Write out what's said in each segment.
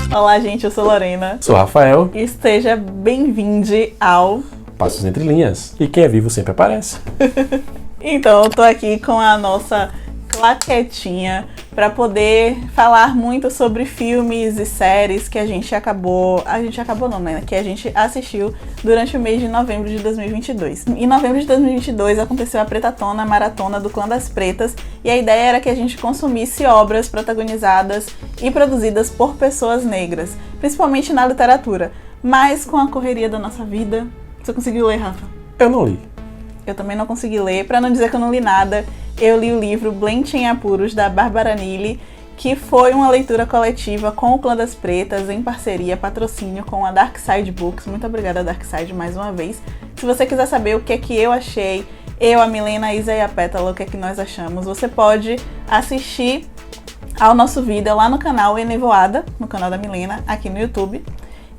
Olá, gente, eu sou Lorena. Sou Rafael. E esteja bem-vindo ao Passos Entre Linhas. E quem é vivo sempre aparece. Então, eu tô aqui com a nossa claquetinha para poder falar muito sobre filmes e séries que a gente assistiu durante o mês de novembro de 2022. Em novembro de 2022 aconteceu a Pretatona, a Maratona do Clã das Pretas, e a ideia era que a gente consumisse obras protagonizadas e produzidas por pessoas negras, principalmente na literatura. Mas com a correria da nossa vida... Você conseguiu ler, Rafa? Eu não li. Eu também não consegui ler, para não dizer que eu não li nada. Eu li o livro Blench em Apuros, da Bárbara Nili, que foi uma leitura coletiva com o Clã das Pretas, em parceria, patrocínio com a Darkside Books. Muito obrigada, Darkside, mais uma vez. Se você quiser saber o que é que eu achei, eu, a Milena, a Isa e a Pétala, o que é que nós achamos, você pode assistir ao nosso vídeo lá no canal Enevoada, no canal da Milena, aqui no YouTube.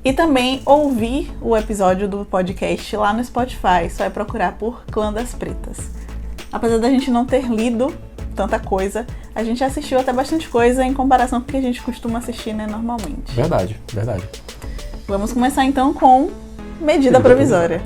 E também ouvir o episódio do podcast lá no Spotify, só é procurar por Clã das Pretas. Apesar da gente não ter lido tanta coisa, a gente assistiu até bastante coisa em comparação com o que a gente costuma assistir, né, normalmente. Verdade. Vamos começar então com Medida Provisória.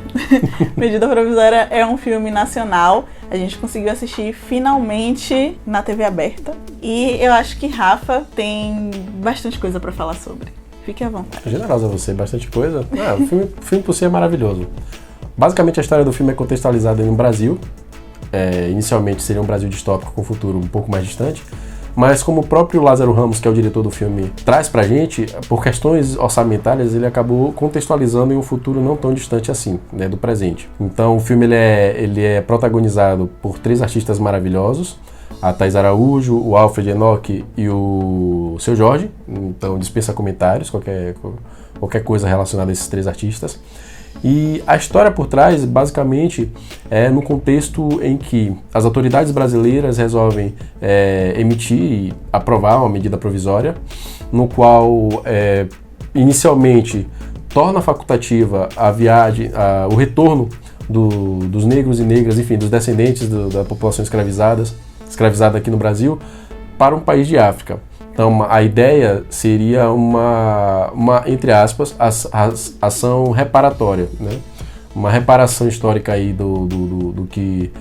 Medida Provisória é um filme nacional, a gente conseguiu assistir finalmente na TV aberta. E eu acho que Rafa tem bastante coisa pra falar sobre. Fique à vontade. Generosa você, bastante coisa. O filme por si é maravilhoso. Basicamente a história do filme é contextualizada em um Brasil. Inicialmente seria um Brasil distópico com um futuro um pouco mais distante. Mas como o próprio Lázaro Ramos, que é o diretor do filme, traz pra gente, por questões orçamentárias, ele acabou contextualizando em um futuro não tão distante assim, né, do presente. Então o filme ele é protagonizado por 3 artistas maravilhosos. A Thaís Araújo, o Alfred Enoch e o Seu Jorge. Então dispensa comentários, qualquer coisa relacionada a esses 3 artistas. E a história por trás, basicamente, é no contexto em que as autoridades brasileiras resolvem emitir e aprovar uma medida provisória, no qual, inicialmente, torna facultativa a viagem, o retorno dos negros e negras, enfim, dos descendentes da população escravizada aqui no Brasil, para um país de África. Então, a ideia seria uma entre aspas, ação reparatória, né? Uma reparação histórica aí do que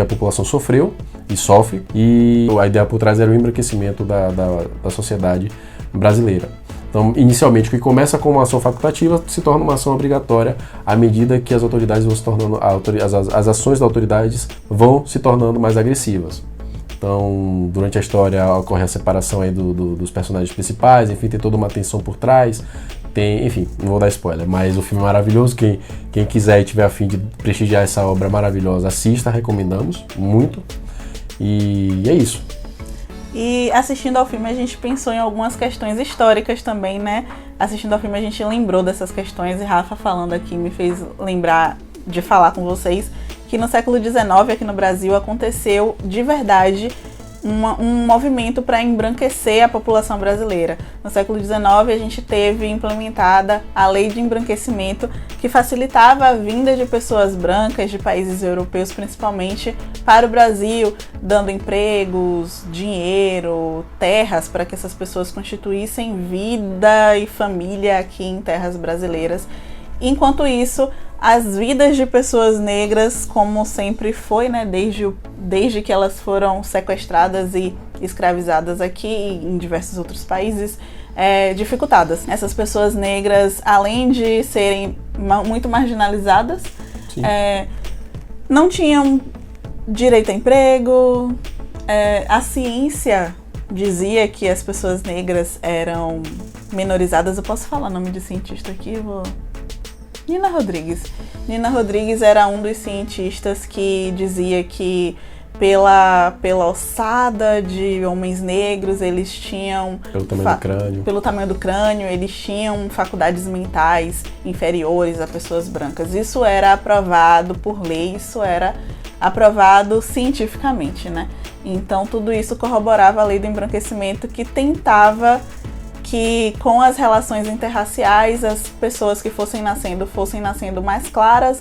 a população sofreu e sofre, e a ideia por trás era o embranquecimento da sociedade brasileira. Então, inicialmente, o que começa com uma ação facultativa se torna uma ação obrigatória à medida que as autoridades vão se tornando, as ações das autoridades vão se tornando mais agressivas. Então, durante a história ocorre a separação aí dos personagens principais, enfim, tem toda uma tensão por trás, enfim, não vou dar spoiler, mas o filme é maravilhoso, quem quiser e tiver a fim de prestigiar essa obra maravilhosa, assista, recomendamos muito, e é isso. E assistindo ao filme a gente pensou em algumas questões históricas também, né? Assistindo ao filme a gente lembrou dessas questões, e Rafa falando aqui me fez lembrar de falar com vocês que no século XIX, aqui no Brasil, aconteceu de verdade um movimento para embranquecer a população brasileira. No século XIX, a gente teve implementada a Lei de Embranquecimento, que facilitava a vinda de pessoas brancas de países europeus, principalmente, para o Brasil, dando empregos, dinheiro, terras, para que essas pessoas constituíssem vida e família aqui em terras brasileiras. Enquanto isso, as vidas de pessoas negras, como sempre foi, né, desde que elas foram sequestradas e escravizadas aqui e em diversos outros países, dificultadas. Essas pessoas negras, além de serem muito marginalizadas, não tinham direito a emprego. A ciência dizia que as pessoas negras eram minorizadas. Eu posso falar o nome de cientista aqui? Nina Rodrigues. Nina Rodrigues era um dos cientistas que dizia que pela alçada de homens negros, eles tinham... Pelo tamanho do crânio, eles tinham faculdades mentais inferiores a pessoas brancas. Isso era aprovado por lei, isso era aprovado cientificamente, né? Então, tudo isso corroborava a lei do embranquecimento, que tentava que com as relações interraciais as pessoas que fossem nascendo mais claras,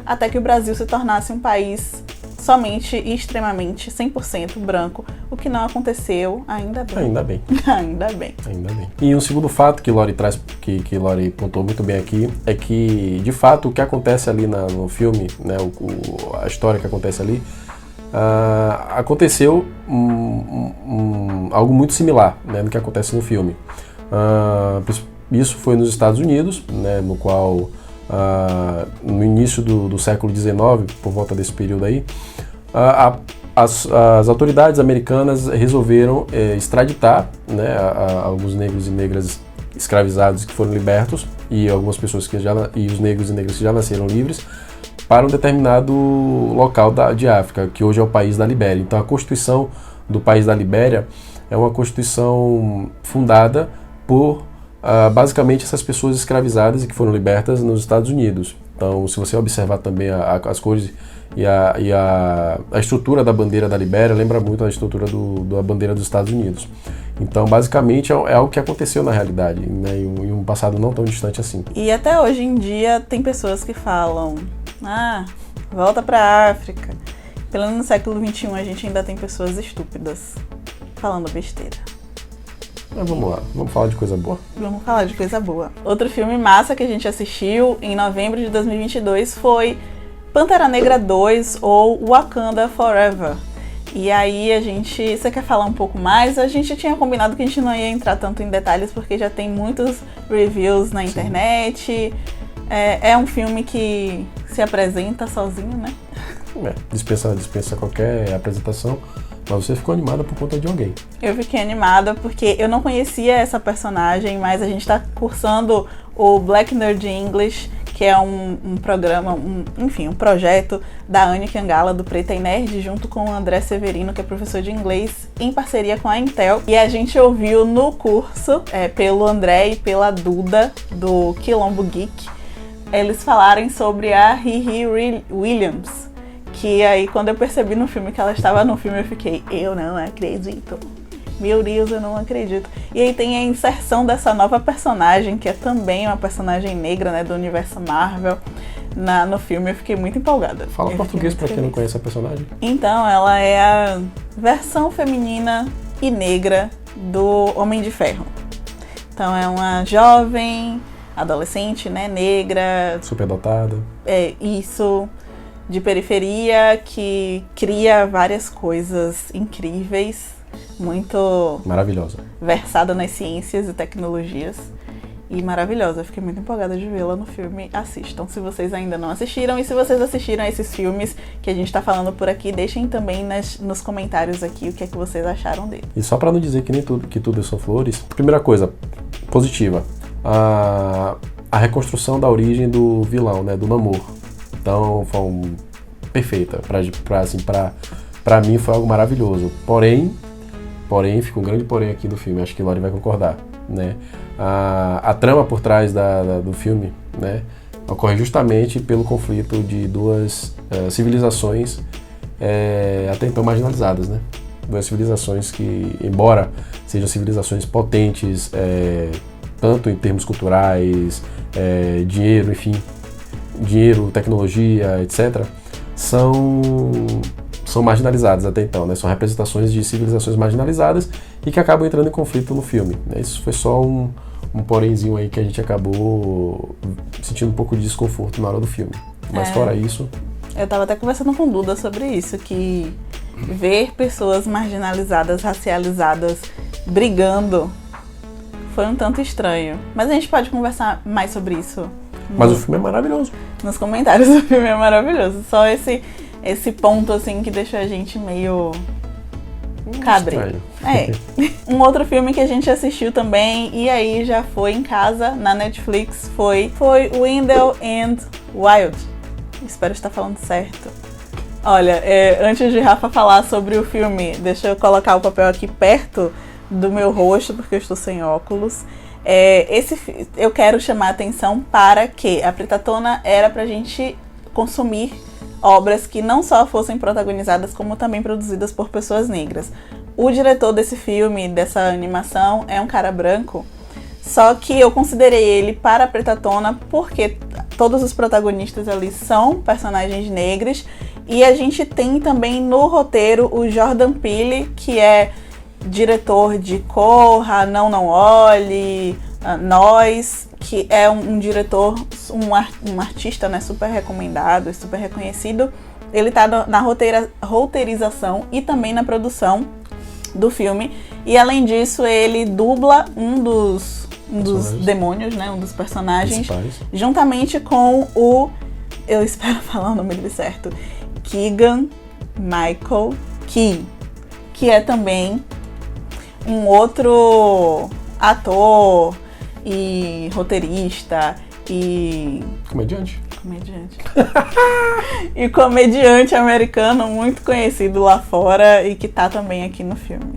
até que o Brasil se tornasse um país somente e extremamente 100% branco, o que não aconteceu, ainda bem. Ainda bem. Ainda bem. Ainda bem. E um segundo fato que Lori traz, que Lori pontuou muito bem aqui, é que, de fato, o que acontece ali no filme, né, a história que acontece ali, aconteceu algo muito similar, né, do que acontece no filme. Isso foi nos Estados Unidos, né, no qual, no início do século XIX, por volta desse período aí, as autoridades americanas resolveram extraditar, né, alguns negros e negras escravizados que foram libertos e algumas pessoas e os negros e negras que já nasceram livres para um determinado local de África, que hoje é o país da Libéria. Então a Constituição do país da Libéria é uma Constituição fundada por basicamente essas pessoas escravizadas e que foram libertas nos Estados Unidos. Então, se você observar também as cores e a estrutura da bandeira da Libéria, lembra muito a estrutura da bandeira dos Estados Unidos. Então, basicamente, é algo que aconteceu na realidade, né, em um passado não tão distante assim. E até hoje em dia tem pessoas que falam, volta pra África. Pelo menos no século XXI a gente ainda tem pessoas estúpidas falando besteira. Mas vamos lá, vamos falar de coisa boa? Vamos falar de coisa boa. Outro filme massa que a gente assistiu em novembro de 2022 foi Pantera Negra 2 ou Wakanda Forever. E aí você quer falar um pouco mais? A gente tinha combinado que a gente não ia entrar tanto em detalhes porque já tem muitos reviews na internet. É um filme que se apresenta sozinho, né? Dispensa qualquer apresentação. Mas você ficou animada por conta de alguém. Eu fiquei animada porque eu não conhecia essa personagem, mas a gente está cursando o Black Nerd English, que é um programa, um projeto da Anne Kangala, do Preta e Nerd, junto com o André Severino, que é professor de inglês, em parceria com a Intel. E a gente ouviu no curso, pelo André e pela Duda, do Quilombo Geek, eles falarem sobre a Riri Williams. Que aí, quando eu percebi no filme que ela estava no filme, eu fiquei, eu não acredito. Meu Deus, eu não acredito. E aí tem a inserção dessa nova personagem, que é também uma personagem negra, né, do universo Marvel, no filme. Eu fiquei muito empolgada. Fala português pra quem não conhece a personagem. Então, ela é a versão feminina e negra do Homem de Ferro. Então, é uma jovem, adolescente, né, negra. Superdotada. Isso. De periferia, que cria várias coisas incríveis, muito maravilhosa, versada nas ciências e tecnologias, e maravilhosa. Eu fiquei muito empolgada de vê-la no filme. Assistam, se vocês ainda não assistiram, e se vocês assistiram a esses filmes que a gente tá falando por aqui, deixem também nos comentários aqui o que é que vocês acharam dele. E só pra não dizer que tudo são flores, primeira coisa positiva, a reconstrução da origem do vilão, né, do Namor. Então, foi perfeita. Pra mim foi algo maravilhoso. Porém, fica um grande porém aqui do filme. Acho que Lori vai concordar, né? A trama por trás do filme, né, ocorre justamente pelo conflito de duas civilizações até então marginalizadas, né? Duas civilizações que, embora sejam civilizações potentes, tanto em termos culturais, dinheiro, enfim, tecnologia, etc., são marginalizadas até então, né? São representações de civilizações marginalizadas e que acabam entrando em conflito no filme, né? Isso foi só um porémzinho aí que a gente acabou sentindo um pouco de desconforto na hora do filme. Mas fora isso... Eu tava até conversando com Duda sobre isso, que ver pessoas marginalizadas, racializadas, brigando, foi um tanto estranho. Mas a gente pode conversar mais sobre isso. Mas o filme é maravilhoso. Nos comentários, o filme é maravilhoso. Só esse ponto, assim, que deixa a gente meio cabreiro. Um outro filme que a gente assistiu também, e aí já foi em casa, na Netflix, foi Wendell and Wild. Espero estar falando certo. Olha, antes de Rafa falar sobre o filme, deixa eu colocar o papel aqui perto do meu rosto, porque eu estou sem óculos. Eu quero chamar a atenção para que a Pretatona era pra gente consumir obras que não só fossem protagonizadas, como também produzidas por pessoas negras. O diretor desse filme, dessa animação, é um cara branco, só que eu considerei ele para a Pretatona porque todos os protagonistas ali são personagens negros E a gente tem também no roteiro o Jordan Peele, que é diretor de Corra, Não Olhe, Nós, que é um diretor, um artista, né, super recomendado, super reconhecido. Ele tá na roteirização e também na produção do filme. E além disso, ele dubla um dos demônios, né, um dos personagens, juntamente com o, eu espero falar o nome dele certo, Keegan-Michael Key, que é também um outro ator e roteirista e comediante e comediante americano muito conhecido lá fora e que tá também aqui no filme.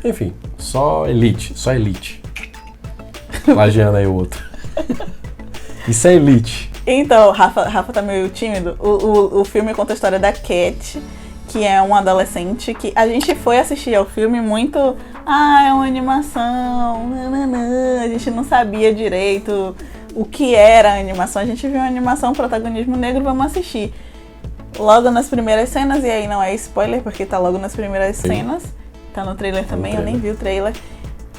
Enfim, só elite. Lajeando aí o outro. Isso é elite. Então, Rafa tá meio tímido. O filme conta a história da Cat, que é uma adolescente que a gente foi assistir ao filme muito... é uma animação, a gente não sabia direito o que era a animação. A gente viu uma animação, protagonismo negro, vamos assistir. Logo nas primeiras cenas, e aí não é spoiler, porque tá logo nas primeiras cenas, tá no trailer também, eu nem vi o trailer.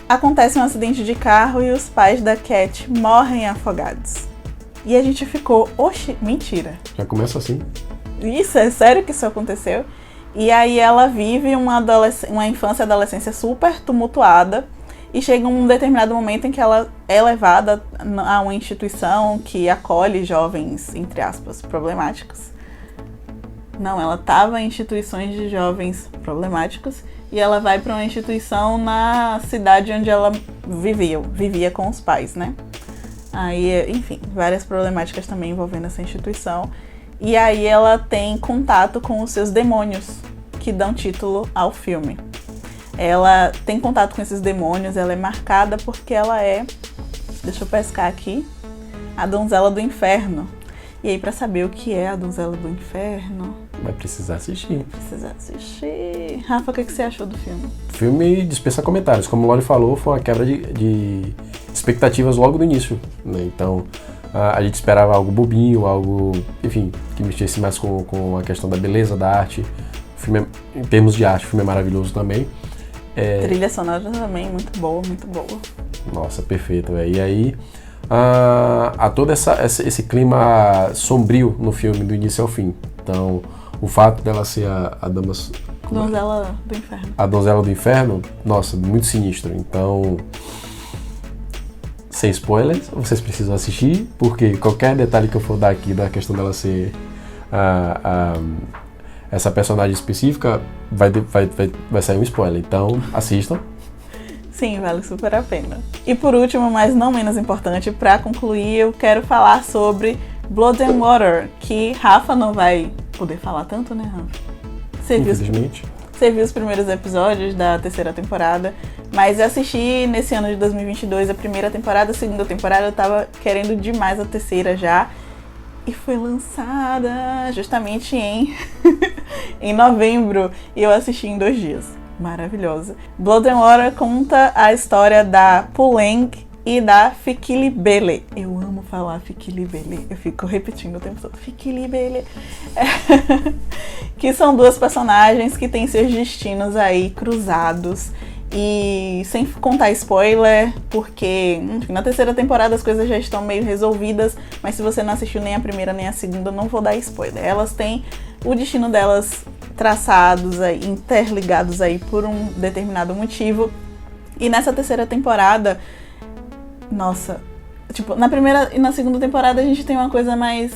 Acontece um acidente de carro e os pais da Cat morrem afogados. E a gente ficou, oxe, mentira. Já começa assim. Isso, é sério que isso aconteceu? E aí ela vive uma infância e adolescência super tumultuada e chega um determinado momento em que ela é levada a uma instituição que acolhe jovens, entre aspas, problemáticos. Não, ela estava em instituições de jovens problemáticos e ela vai para uma instituição na cidade onde ela vivia com os pais, né? Aí, enfim, várias problemáticas também envolvendo essa instituição. E aí ela tem contato com os seus demônios, que dão título ao filme. Ela tem contato com esses demônios, ela é marcada porque ela é, deixa eu pescar aqui, a donzela do inferno. E aí, pra saber o que é a donzela do inferno... Vai precisar assistir. Rafa, o que você achou do filme? O filme dispensa comentários. Como o Lori falou, foi uma quebra de expectativas logo no início, né? Então, a gente esperava algo bobinho, algo, enfim, que mexesse mais com a questão da beleza, da arte. O filme, em termos de arte, o filme é maravilhoso também. Trilha sonora também, muito boa, muito boa. Nossa, perfeito, velho. E aí, há todo esse clima sombrio no filme, do início ao fim. Então, o fato dela ser a donzela do inferno. A donzela do inferno, nossa, muito sinistro. Então, sem spoilers, vocês precisam assistir, porque qualquer detalhe que eu for dar aqui da questão dela ser essa personagem específica, vai sair um spoiler. Então, assistam. Sim, vale super a pena. E por último, mas não menos importante, para concluir, eu quero falar sobre Blood and Water, que Rafa não vai poder falar tanto, né, Rafa? Infelizmente. Você viu os primeiros episódios da terceira temporada, mas eu assisti nesse ano de 2022 a primeira temporada, a segunda temporada, eu tava querendo demais a terceira já, e foi lançada justamente em novembro, e eu assisti em 2 dias. Maravilhosa. Blood and Water conta a história da Puleng e da Fikilibele. Eu amo falar Fikilibele. Eu fico repetindo o tempo todo. Fikilibele. Que são 2 personagens que têm seus destinos aí cruzados. E sem contar spoiler, porque enfim, na terceira temporada as coisas já estão meio resolvidas, mas se você não assistiu nem a primeira nem a segunda, não vou dar spoiler. Elas têm o destino delas traçados aí, interligados aí por um determinado motivo. E nessa terceira temporada, nossa, tipo, na primeira e na segunda temporada a gente tem uma coisa mais...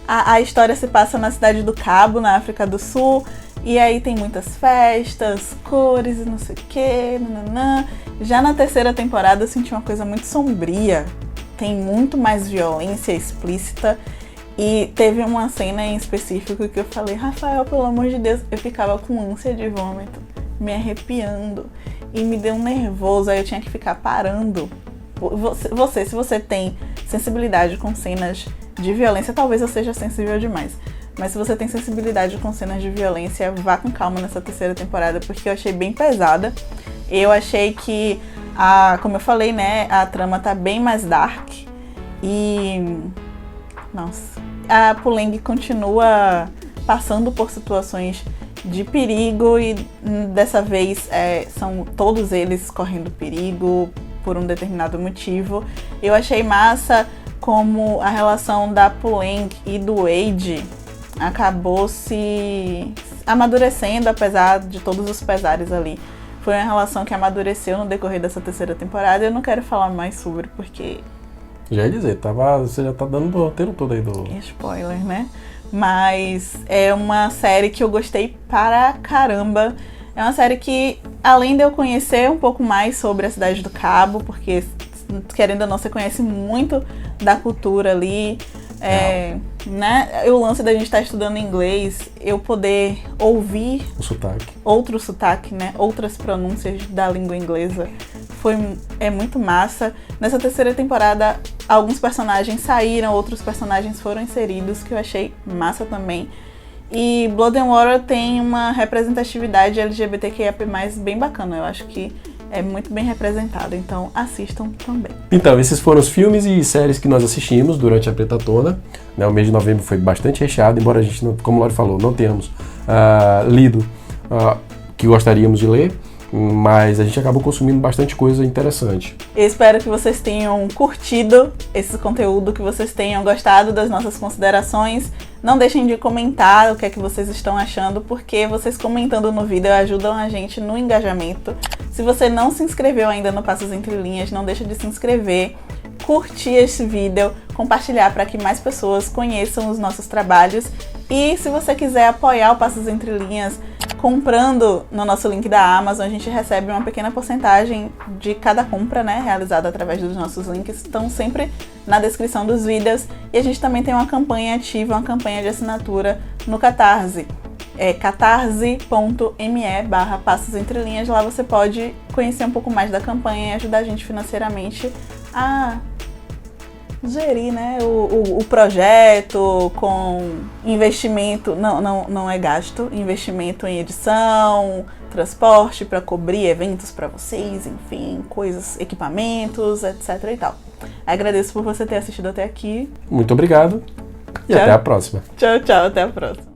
A história se passa na cidade do Cabo, na África do Sul, e aí tem muitas festas, cores e não sei o que, nananã. Já na terceira temporada eu senti uma coisa muito sombria, tem muito mais violência explícita. E teve uma cena em específico que eu falei, Rafael, pelo amor de Deus, eu ficava com ânsia de vômito, me arrepiando, e me deu um nervoso, aí eu tinha que ficar parando. Se você tem sensibilidade com cenas de violência, talvez eu seja sensível demais, mas se você tem sensibilidade com cenas de violência, vá com calma nessa terceira temporada, porque eu achei bem pesada. Eu achei que, como eu falei, né, a trama tá bem mais dark, e... nossa, a Puleng continua passando por situações de perigo e dessa vez são todos eles correndo perigo por um determinado motivo. Eu achei massa como a relação da Puleng e do Wade acabou se amadurecendo, apesar de todos os pesares ali. Foi uma relação que amadureceu no decorrer dessa terceira temporada. Eu não quero falar mais sobre, porque... Já ia dizer, você já tá dando o roteiro todo aí do... Spoiler, né? Mas é uma série que eu gostei para caramba. É uma série que, além de eu conhecer um pouco mais sobre a Cidade do Cabo, porque, querendo ou não, você conhece muito da cultura ali, né? O lance da gente estar estudando inglês, eu poder ouvir o sotaque. Outro sotaque, né? Outras pronúncias da língua inglesa. É muito massa. Nessa terceira temporada, alguns personagens saíram, outros personagens foram inseridos, que eu achei massa também. E Blood and Water tem uma representatividade LGBTQIA+, bem bacana. Eu acho que é muito bem representado, então assistam também. Então, esses foram os filmes e séries que nós assistimos durante a Pretatona. O mês de novembro foi bastante recheado, embora a gente, como o Lori falou, não tenhamos lido que gostaríamos de ler, mas a gente acabou consumindo bastante coisa interessante. Eu espero que vocês tenham curtido esse conteúdo, que vocês tenham gostado das nossas considerações. Não deixem de comentar o que é que vocês estão achando, porque vocês comentando no vídeo ajudam a gente no engajamento. Se você não se inscreveu ainda no Passos Entre Linhas, não deixa de se inscrever, curtir esse vídeo, compartilhar para que mais pessoas conheçam os nossos trabalhos. E se você quiser apoiar o Passos Entre Linhas comprando no nosso link da Amazon, a gente recebe uma pequena porcentagem de cada compra, né, realizada através dos nossos links. Estão sempre na descrição dos vídeos. E a gente também tem uma campanha ativa, uma campanha de assinatura no Catarse. É catarse.me/Passos Entre Linhas. Lá você pode conhecer um pouco mais da campanha e ajudar a gente financeiramente a gerir, né, o projeto com investimento, não é gasto, investimento em edição, transporte para cobrir eventos para vocês, enfim, coisas, equipamentos, etc e tal. Agradeço por você ter assistido até aqui. Muito obrigado e tchau. Até a próxima. Tchau, até a próxima.